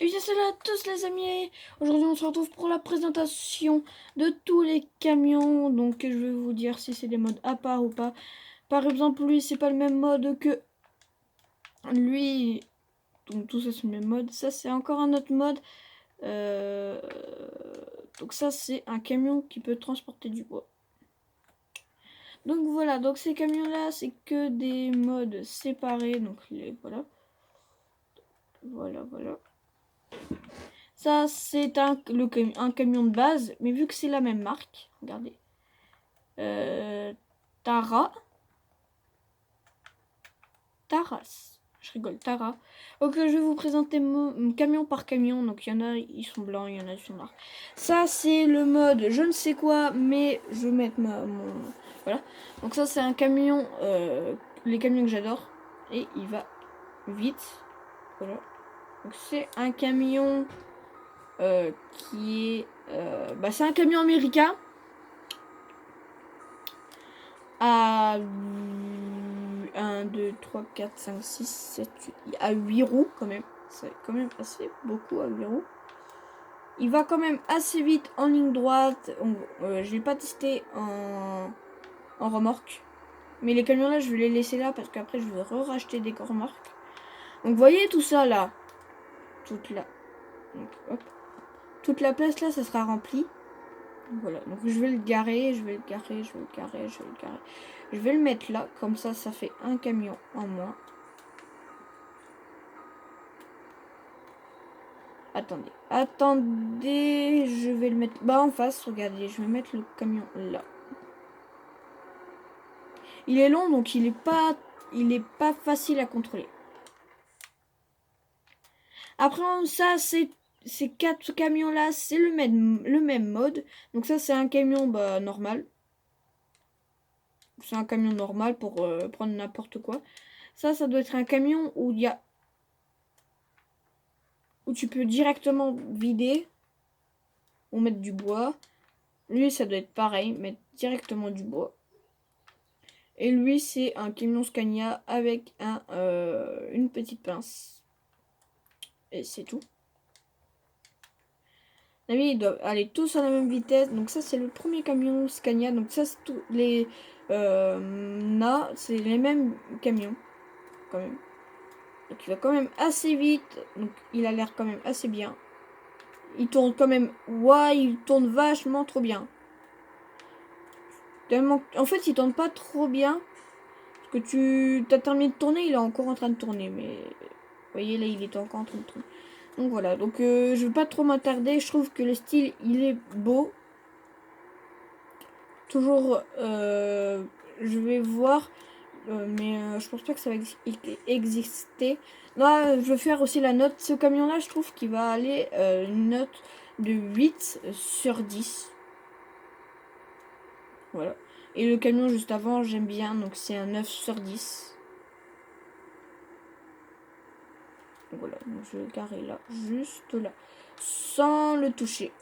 Et bien salut à tous les amis. Aujourd'hui on se retrouve pour la présentation de tous les camions. Donc je vais vous dire si c'est des modes à part ou pas. Par exemple lui c'est pas le même mode que lui. Donc tout ça c'est le même mode. Ça c'est encore un autre mode. Donc ça c'est un camion qui peut transporter du bois. Donc voilà, donc ces camions là c'est que des modes séparés. Donc les voilà. Voilà. Ça, c'est un camion de base, mais vu que c'est la même marque, regardez. Tara. Taras. Je rigole, Tara. Donc, je vais vous présenter mon camion par camion. Donc, il y en a, ils sont blancs, il y en a, ils sont noirs. Ça, c'est le mode je ne sais quoi, mais je vais mettre mon... Voilà. Donc, ça, c'est un camion, les camions que j'adore. Et il va vite. Voilà. Donc, c'est un camion... qui est... c'est un camion américain à 1, 2, 3, 4, 5, 6, 7, 8, à 8 roues quand même. C'est quand même assez beaucoup à 8 roues. Il va quand même assez vite en ligne droite. Je ne l'ai pas testé en remorque. Mais les camions là, je vais les laisser là parce qu'après je vais racheter des remorques. Donc vous voyez tout ça là. Toute la place là, ça sera rempli. Voilà, donc je vais le garer, je vais le mettre là, comme ça fait un camion en moins. Attendez, je vais le mettre en face, regardez, je vais mettre le camion là. Il est long, donc il est pas facile à contrôler. Après ça, ces 4 camions là, c'est le même mode. Donc ça, c'est un camion normal. C'est un camion normal pour prendre n'importe quoi. Ça doit être un camion où tu peux directement vider ou mettre du bois. Lui, ça doit être pareil, mettre directement du bois. Et lui, c'est un camion Scania avec une petite pince. Et c'est tout. Ils doivent aller tous à la même vitesse. Donc ça, c'est le premier camion Scania. Donc ça, c'est tous les... c'est les mêmes camions. Quand même. Donc il va quand même assez vite. Donc il a l'air quand même assez bien. Il tourne quand même... Ouais, il tourne vachement trop bien. Tellement... En fait, il tourne pas trop bien. Parce que tu as terminé de tourner, il est encore en train de tourner. Mais... Vous voyez, là, il est encore en train de tourner. Donc voilà, donc je vais pas trop m'attarder. Je trouve que le style, il est beau. Toujours, je vais voir. Mais je pense pas que ça va exister. Là, je vais faire aussi la note. Ce camion-là, je trouve qu'il va aller une note de 8 sur 10. Voilà. Et le camion juste avant, j'aime bien. Donc c'est un 9 sur 10. Donc voilà. Donc je vais le garer là. Juste là. Sans le toucher.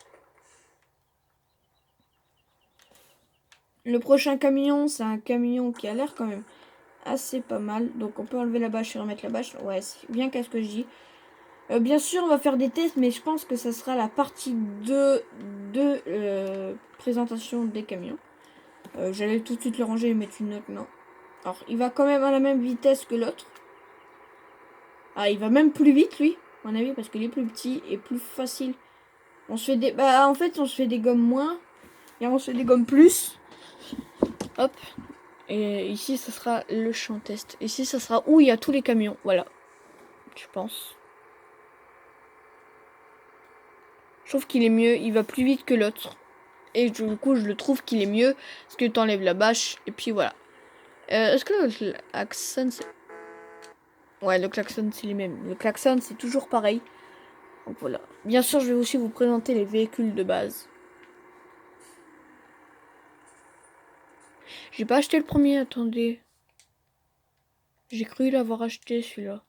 Le prochain camion, c'est un camion qui a l'air quand même assez pas mal. Donc on peut enlever la bâche et remettre la bâche. Ouais, c'est bien qu'à ce que je dis. Bien sûr, on va faire des tests, mais je pense que ça sera la partie 2 de présentation des camions. J'allais tout de suite le ranger et mettre une note, non. Alors, il va quand même à la même vitesse que l'autre. Ah, il va même plus vite, lui, à mon avis, parce qu'il est plus petit et plus facile. On se fait des... en fait, on se fait des gommes moins. Et on se fait des gommes plus. Hop. Et ici, ça sera le champ test. Ici, ça sera où il y a tous les camions. Voilà. Je pense. Je trouve qu'il est mieux. Il va plus vite que l'autre. Et du coup, je le trouve qu'il est mieux. Parce que tu enlèves la bâche. Et puis voilà. Est-ce que le klaxon, c'est... Ouais, le klaxon, c'est les mêmes. Le klaxon, c'est toujours pareil. Donc voilà. Bien sûr, je vais aussi vous présenter les véhicules de base. J'ai pas acheté le premier, attendez. J'ai cru l'avoir acheté, celui-là.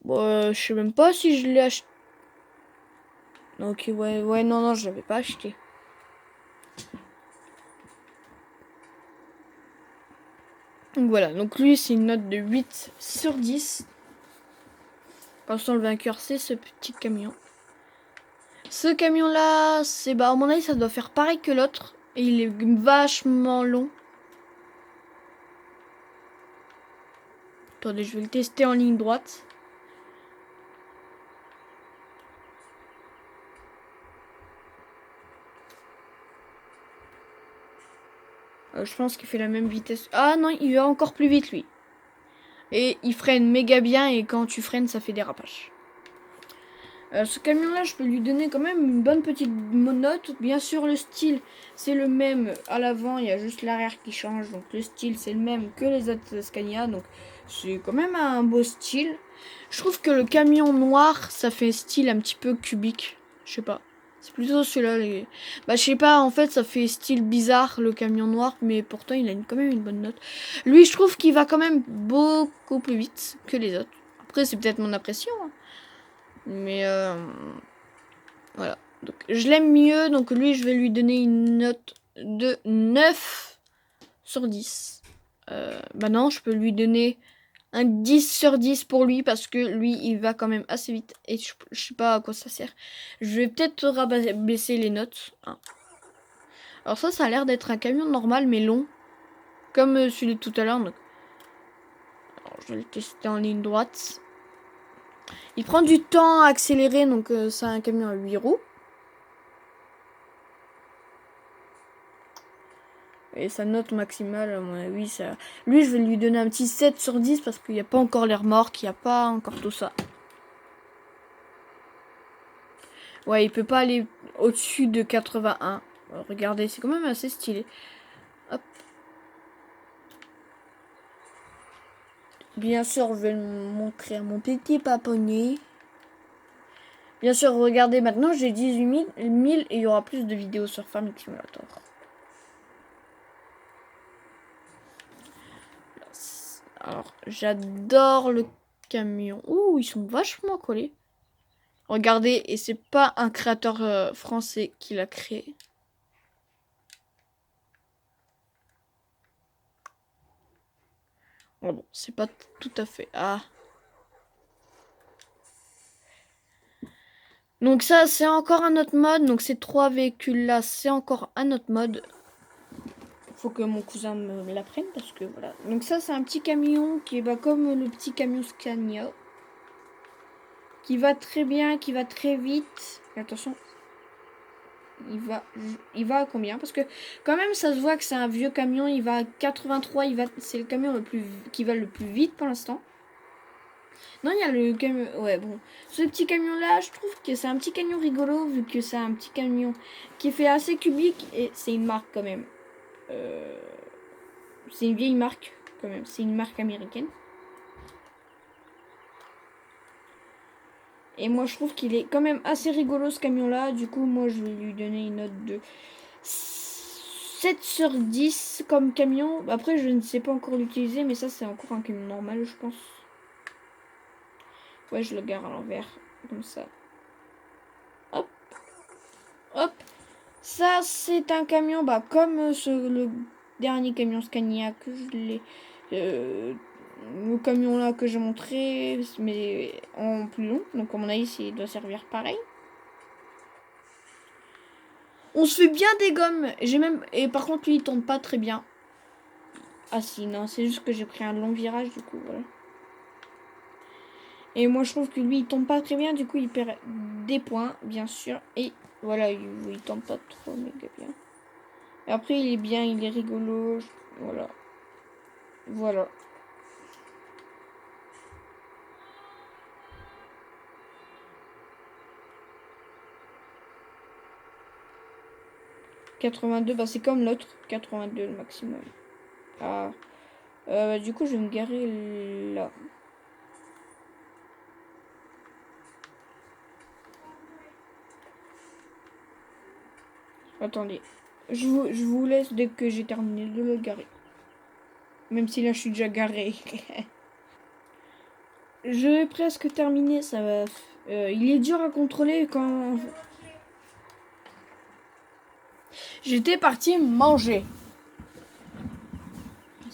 Bon, je sais même pas si je l'ai acheté. Ok, ouais, non, je l'avais pas acheté. Donc voilà, donc lui c'est une note de 8 sur 10. Pour l'instant le vainqueur c'est ce petit camion. Ce camion là, c'est à mon avis ça doit faire pareil que l'autre. Et il est vachement long. Attendez, je vais le tester en ligne droite. Je pense qu'il fait la même vitesse. Ah non, il va encore plus vite lui. Et il freine méga bien et quand tu freines ça fait dérapage. Ce camion là je peux lui donner quand même une bonne petite note. Bien sûr le style c'est le même à l'avant, il y a juste l'arrière qui change. Donc le style c'est le même que les autres Scania. Donc c'est quand même un beau style. Je trouve que le camion noir ça fait style un petit peu cubique. Je sais pas. C'est plutôt celui-là. Je sais pas, en fait ça fait style bizarre le camion noir. Mais pourtant il a quand même une bonne note. Lui je trouve qu'il va quand même beaucoup plus vite que les autres. Après c'est peut-être mon impression. Hein. Mais voilà. Donc je l'aime mieux. Donc lui, je vais lui donner une note de 9 sur 10. Non, je peux lui donner un 10 sur 10 pour lui parce que lui, il va quand même assez vite. Et je sais pas à quoi ça sert. Je vais peut-être baisser les notes. Hein. Alors ça a l'air d'être un camion normal mais long. Comme celui de tout à l'heure. Donc... Alors, je vais le tester en ligne droite. Il prend du temps à accélérer. Donc c'est un camion à 8 roues. Et sa note maximale, à mon avis, ça... Lui, je vais lui donner un petit 7 sur 10 parce qu'il n'y a pas encore les remorques, il n'y a pas encore tout ça. Ouais, il peut pas aller au-dessus de 81. Regardez, c'est quand même assez stylé. Hop. Bien sûr, je vais le montrer à mon petit paponnier. Bien sûr, regardez, maintenant j'ai 18 000 et il y aura plus de vidéos sur Farming Simulator. Alors, j'adore le camion. Ouh, ils sont vachement collés. Regardez, et c'est pas un créateur français qui l'a créé. Oh bon, c'est pas tout à fait. Ah. Donc ça, c'est encore un autre mode. Donc ces trois véhicules-là, c'est encore un autre mode. Faut que mon cousin me l'apprenne parce que voilà. Donc ça, c'est un petit camion qui est comme le petit camion Scania. Qui va très bien, qui va très vite. Attention. Il va à combien? Parce que quand même, ça se voit que c'est un vieux camion. Il va à 83. C'est le camion qui va le plus vite pour l'instant. Non, il y a le camion. Ouais, bon. Ce petit camion-là, je trouve que c'est un petit camion rigolo, vu que c'est un petit camion qui est fait assez cubique. Et c'est une marque quand même. C'est une vieille marque, quand même. C'est une marque américaine. Et moi, je trouve qu'il est quand même assez rigolo, ce camion-là. Du coup, moi, je vais lui donner une note de 7 sur 10 comme camion. Après, je ne sais pas encore l'utiliser, mais ça, c'est encore un camion normal, je pense. Ouais, je le gare à l'envers, comme ça. Hop. Hop. Ça, c'est un camion, comme le dernier camion Scania que je l'ai... le camion là que j'ai montré, mais en plus long. Donc, à mon avis, il doit servir pareil. On se fait bien des gommes. Et par contre, lui, il tombe pas très bien. Ah si, non, c'est juste que j'ai pris un long virage, du coup, voilà. Et moi, je trouve que lui, il tombe pas très bien. Du coup, il perd des points, bien sûr. Et voilà, il tombe pas trop méga bien. Et après, il est bien, il est rigolo. Voilà. Voilà. « 82, c'est comme l'autre. 82 le maximum. Ah. Du coup, je vais me garer là. Attendez. Je vous laisse dès que j'ai terminé de le garer. Même si là, je suis déjà garé. Je vais presque terminer. Ça va. Il est dur à contrôler quand... J'étais partie manger.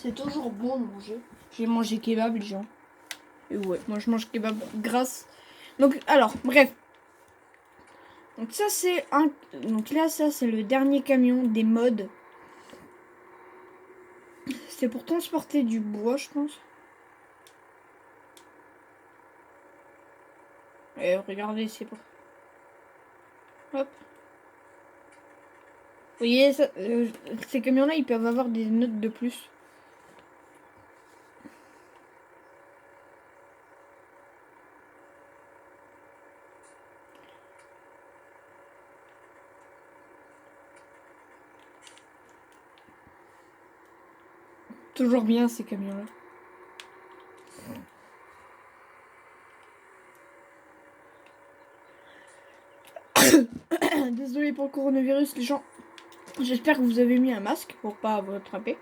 C'est toujours bon de manger. J'ai mangé kebab, les gens. Et ouais, moi je mange kebab grâce. Donc, alors, bref. Donc ça c'est un. Donc là, ça c'est le dernier camion des modes. C'est pour transporter du bois, je pense. Et regardez, c'est pour. Hop. Vous voyez, ça, ces camions-là, ils peuvent avoir des notes de plus. Toujours bien ces camions-là. Désolé pour le coronavirus, les gens. J'espère que vous avez mis un masque pour pas vous attraper.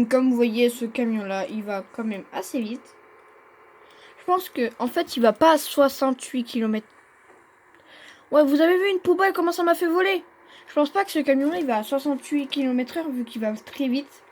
Comme vous voyez, ce camion-là, il va quand même assez vite. Je pense que, en fait, il va pas à 68 km. Ouais, vous avez vu une poubelle, comment ça m'a fait voler? Je pense pas que ce camion-là, il va à 68 km/h vu qu'il va très vite.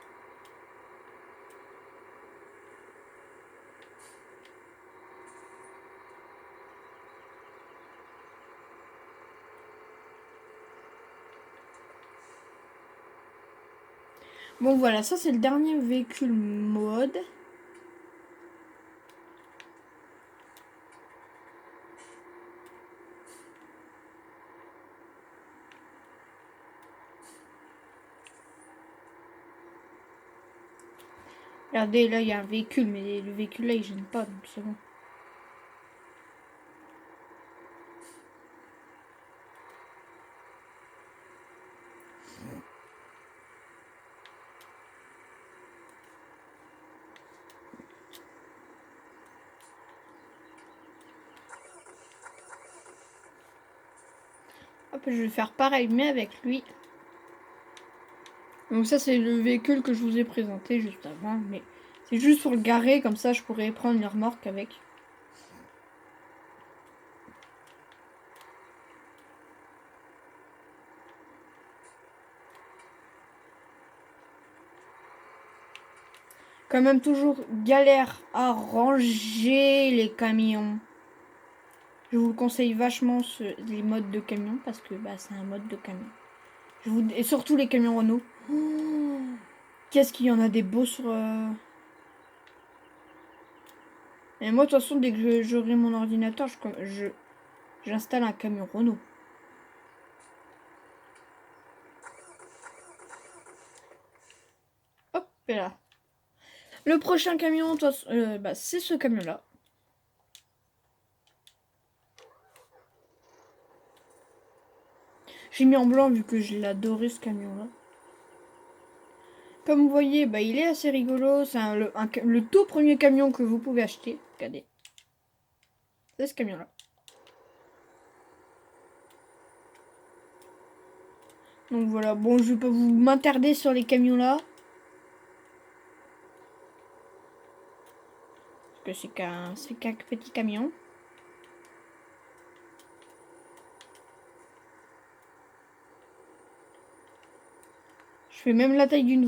Bon, voilà, ça c'est le dernier véhicule mode. Regardez, là, il y a un véhicule, mais le véhicule là, il gêne pas, donc c'est bon. Hop, je vais faire pareil, mais avec lui. Donc ça, c'est le véhicule que je vous ai présenté juste avant, mais c'est juste pour le garer, comme ça, je pourrais prendre une remorque avec. Quand même toujours galère à ranger les camions. Je vous conseille vachement les modes de camion parce que bah, c'est un mode de camion. Et surtout les camions Renault. Oh, qu'est-ce qu'il y en a des beaux sur... Et moi de toute façon dès que j'aurai mon ordinateur, j'installe un camion Renault. Hop et là. Le prochain camion, bah, c'est ce camion-là. J'ai mis en blanc vu que je l'adorais ce camion-là. Comme vous voyez, bah, il est assez rigolo. C'est le tout premier camion que vous pouvez acheter. Regardez. C'est ce camion-là. Donc voilà, bon, je vais pas vous m'attarder sur les camions-là. Parce que c'est qu'un petit camion. Je fais même la taille d'une